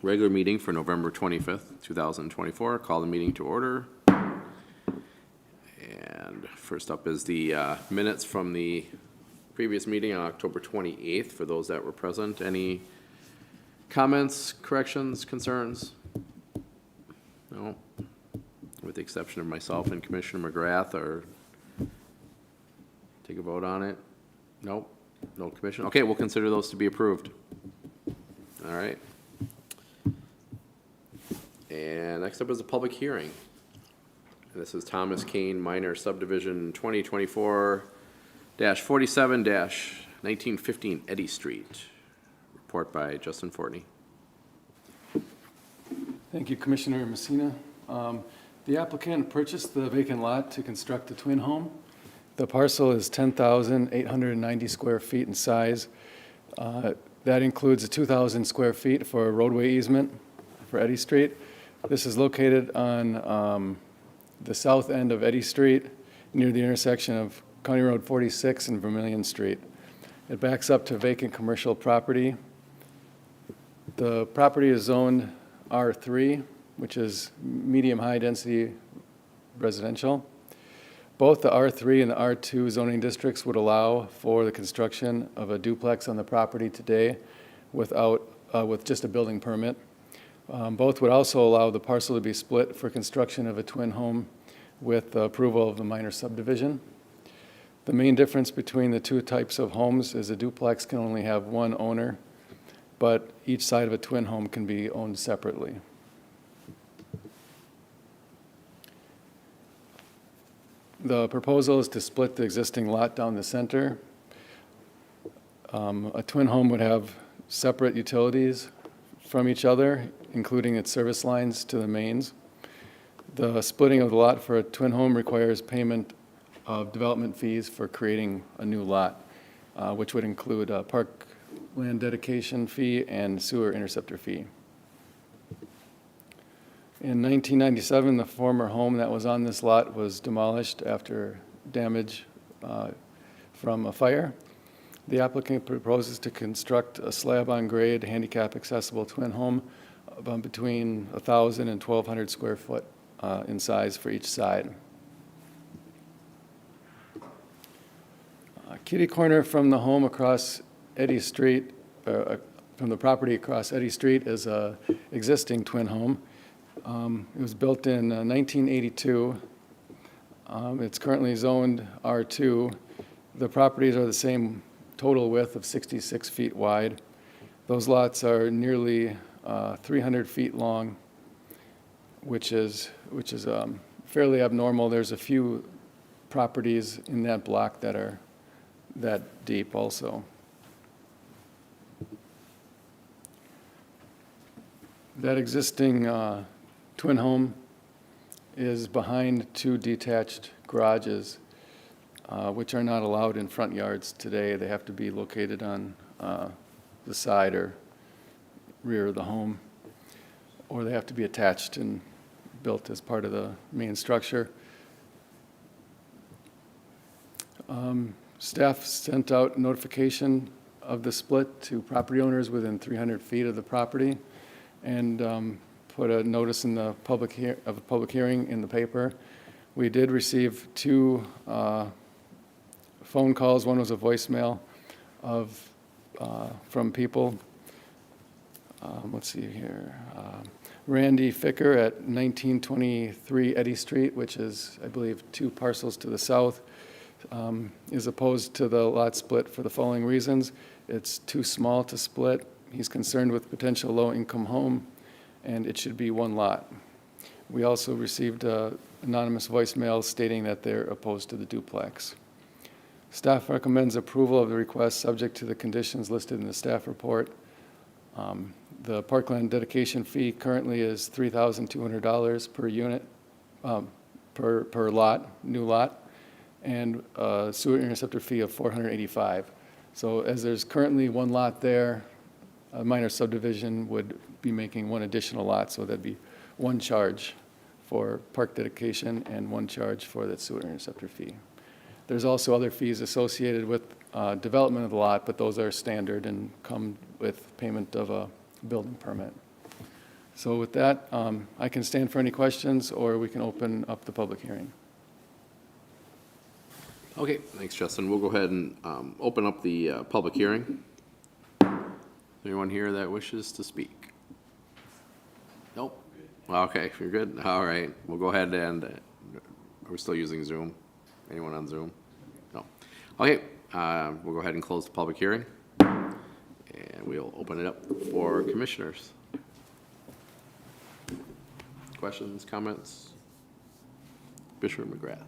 regular meeting for November 25th, 2024. Call the meeting to order. And first up is the minutes from the previous meeting on October 28th. For those that were present, any comments, corrections, concerns? No? With the exception of myself and Commissioner McGrath, or take a vote on it? Nope. No commission? Okay, we'll consider those to be approved. All right. And next up is a public hearing. And this is Thomas Kane Minor Subdivision 2024-47-1915 Eddy Street. Report by Justin Fortney. Thank you, Commissioner Messina. The applicant purchased the vacant lot to construct a twin home. The parcel is 10,890 square feet in size. That includes 2,000 square feet for a roadway easement for Eddy Street. This is located on the south end of Eddy Street, near the intersection of County Road 46 and Vermilion Street. It backs up to vacant commercial property. The property is zoned R3, which is medium-high density residential. Both the R3 and the R2 zoning districts would allow for the construction of a duplex on the property today with just a building permit. Both would also allow the parcel to be split for construction of a twin home with the approval of the minor subdivision. The main difference between the two types of homes is a duplex can only have one owner, but each side of a twin home can be owned separately. The proposal is to split the existing lot down the center. A twin home would have separate utilities from each other, including its service lines to the mains. The splitting of the lot for a twin home requires payment of development fees for creating a new lot, which would include a park land dedication fee and sewer interceptor fee. In 1997, the former home that was on this lot was demolished after damage from a fire. The applicant proposes to construct a slab-on-grade, handicap-accessible twin home between 1,000 and 1,200 square foot in size for each side. Kitty corner from the home across Eddy Street, from the property across Eddy Street, is an existing twin home. It was built in 1982. It's currently zoned R2. The properties are the same total width of 66 feet wide. Those lots are nearly 300 feet long, which is fairly abnormal. There's a few properties in that block that are that deep also. That existing twin home is behind two detached garages, which are not allowed in front yards today. They have to be located on the side or rear of the home, or they have to be attached and built as part of the main structure. Staff sent out notification of the split to property owners within 300 feet of the property, and put a notice in the public hearing in the paper. We did receive two phone calls. One was a voicemail from people. Let's see here. Randy Ficker at 1923 Eddy Street, which is, I believe, 2 parcels to the south, is opposed to the lot split for the following reasons. It's too small to split. He's concerned with potential low-income home, and it should be one lot. We also received anonymous voicemails stating that they're opposed to the duplex. Staff recommends approval of the request subject to the conditions listed in the staff report. The parkland dedication fee currently is $3,200 per unit, per lot, new lot, and a sewer interceptor fee of $485. So as there's currently one lot there, a minor subdivision would be making one additional lot, so that'd be one charge for park dedication and one charge for that sewer interceptor fee. There's also other fees associated with development of the lot, but those are standard and come with payment of a building permit. So with that, I can stand for any questions, or we can open up the public hearing. Okay, thanks, Justin. We'll go ahead and open up the public hearing. Anyone here that wishes to speak? Nope. Okay, you're good. All right, we'll go ahead and, are we still using Zoom? Anyone on Zoom? No. Okay, we'll go ahead and close the public hearing. And we'll open it up for commissioners. Questions, comments? Commissioner McGrath.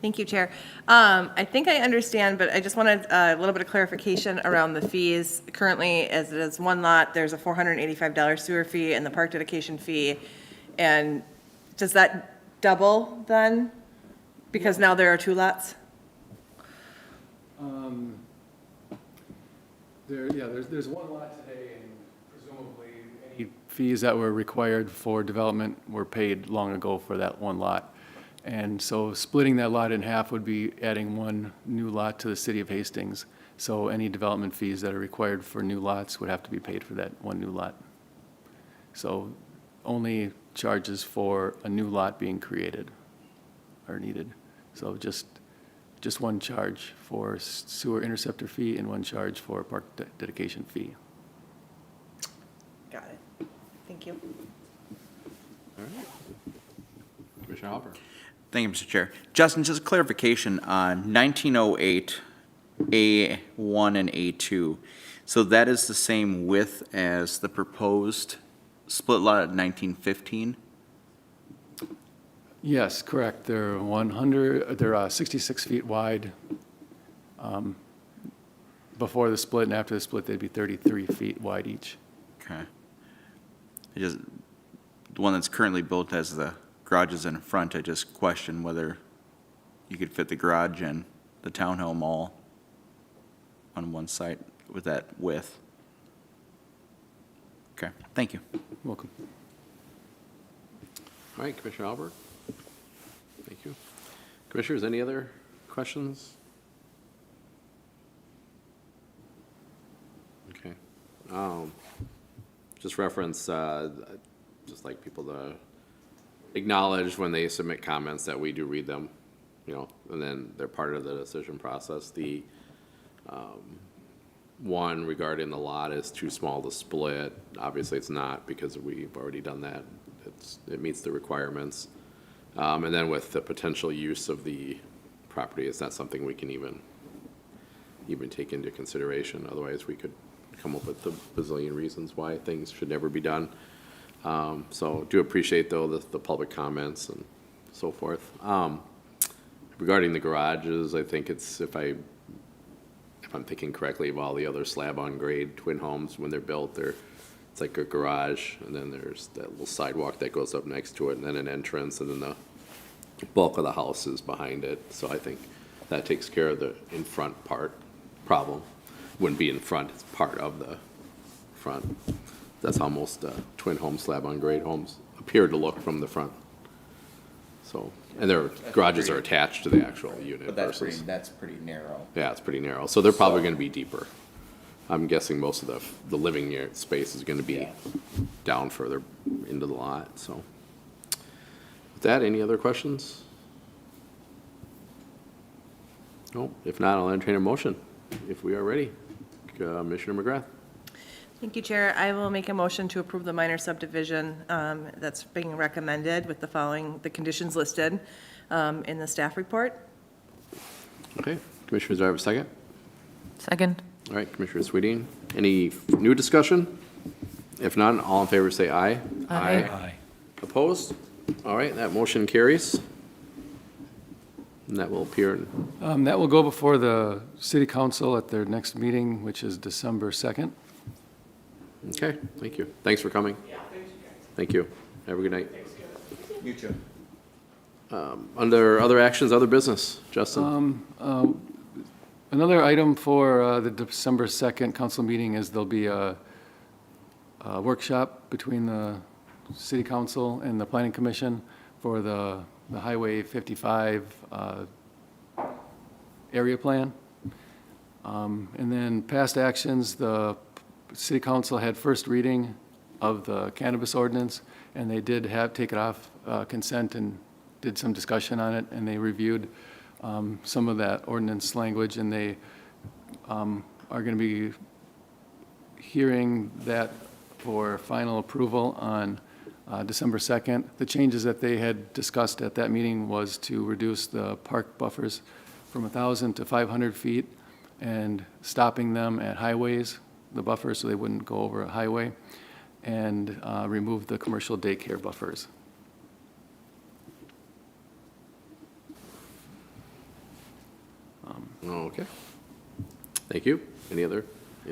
Thank you, Chair. I think I understand, but I just wanted a little bit of clarification around the fees. Currently, as it is one lot, there's a $485 sewer fee and the park dedication fee. And does that double then? Because now there are two lots? There's one lot today, and presumably any fees that were required for development were paid long ago for that one lot. And so splitting that lot in half would be adding one new lot to the city of Hastings. So any development fees that are required for new lots would have to be paid for that one new lot. So only charges for a new lot being created are needed. So just one charge for sewer interceptor fee and one charge for park dedication fee. Got it. Thank you. All right. Commissioner Hopper. Thank you, Mr. Chair. Justin, just a clarification on 1908, A1 and A2. So that is the same width as the proposed split lot at 1915? Yes, correct. They're 66 feet wide. Before the split and after the split, they'd be 33 feet wide each. Okay. The one that's currently built has the garages in front. I just question whether you could fit the garage and the townhome all on one site with that width. Okay, thank you. Welcome. All right, Commissioner Albert. Thank you. Commissioners, any other questions? Okay. Just reference, just like people to acknowledge when they submit comments that we do read them, and then they're part of the decision process. The one regarding the lot is too small to split. Obviously, it's not because we've already done that. It meets the requirements. And then with the potential use of the property, it's not something we can even take into consideration. Otherwise, we could come up with a bazillion reasons why things should never be done. So do appreciate, though, the public comments and so forth. Regarding the garages, I think it's, if I'm thinking correctly of all the other slab-on-grade twin homes, when they're built, it's like a garage, and then there's that little sidewalk that goes up next to it, and then an entrance, and then the bulk of the house is behind it. So I think that takes care of the in-front part problem. Wouldn't be in front, it's part of the front. That's how most twin home slab-on-grade homes appear to look from the front. So, and their garages are attached to the actual unit. But that's pretty narrow. Yeah, it's pretty narrow, so they're probably gonna be deeper. I'm guessing most of the living space is gonna be down further into the lot, so. With that, any other questions? No, if not, I'll entertain a motion, if we are ready. Commissioner McGrath. Thank you, Chair. I will make a motion to approve the minor subdivision that's being recommended with the conditions listed in the staff report. Okay, Commissioners, do I have a second? Second. All right, Commissioner Sweeting, any new discussion? If none, all in favor say aye. Aye. Opposed? All right, that motion carries. And that will appear in, That will go before the city council at their next meeting, which is December 2nd. okay, thank you. Thanks for coming. Yeah, thank you. Have a good night. You too. Under other actions, other business, Justin? Another item for the December 2nd council meeting is there'll be a workshop between the city council and the planning commission for the Highway 55 area plan. And then past actions, the city council had first reading of the cannabis ordinance, and they did take it off consent and did some discussion on it, and they reviewed some of that ordinance language, and they are going to be hearing that for final approval on December 2nd. The changes that they had discussed at that meeting was to reduce the park buffers from 1,000 to 500 feet and stopping them at highways, the buffers, so they wouldn't go over a highway, and remove the commercial daycare buffers. Okay. Thank you. Anything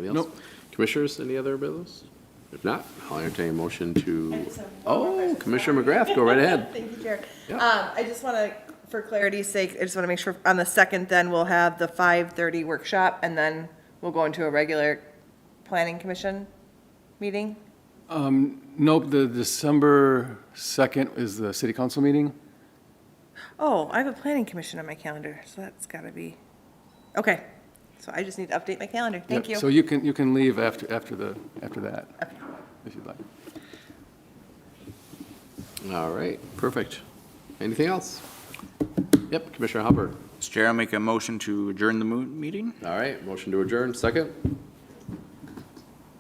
else? Nope. Commissioners, any other business? If not, I'll entertain a motion I to, just have one more question. Commissioner McGrath, go right ahead. Thank you, Chair. Yeah. I just want to, for clarity's sake, I just want to make sure on the 2nd, then we'll have the 5:30 workshop, and then we'll go into a regular planning commission meeting? Nope, the December 2nd is the city council meeting. Oh, I have a planning commission on my calendar, so that's got to be, okay. So I just need to update my calendar. Thank Yep, you. So you can leave after that, Okay. if you'd like. All right, perfect. Anything else? Yep, Commissioner Hubbard. Mr. Chair, I'll make a motion to adjourn the meeting. All right, motion to adjourn, second.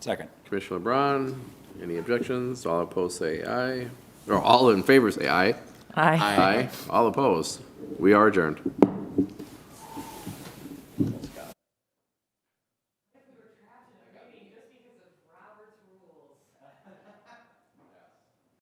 Second. Commissioner LeBron, any objections? All opposed, say aye. Or all in favor, say aye. Aye. Aye. All opposed. We are adjourned.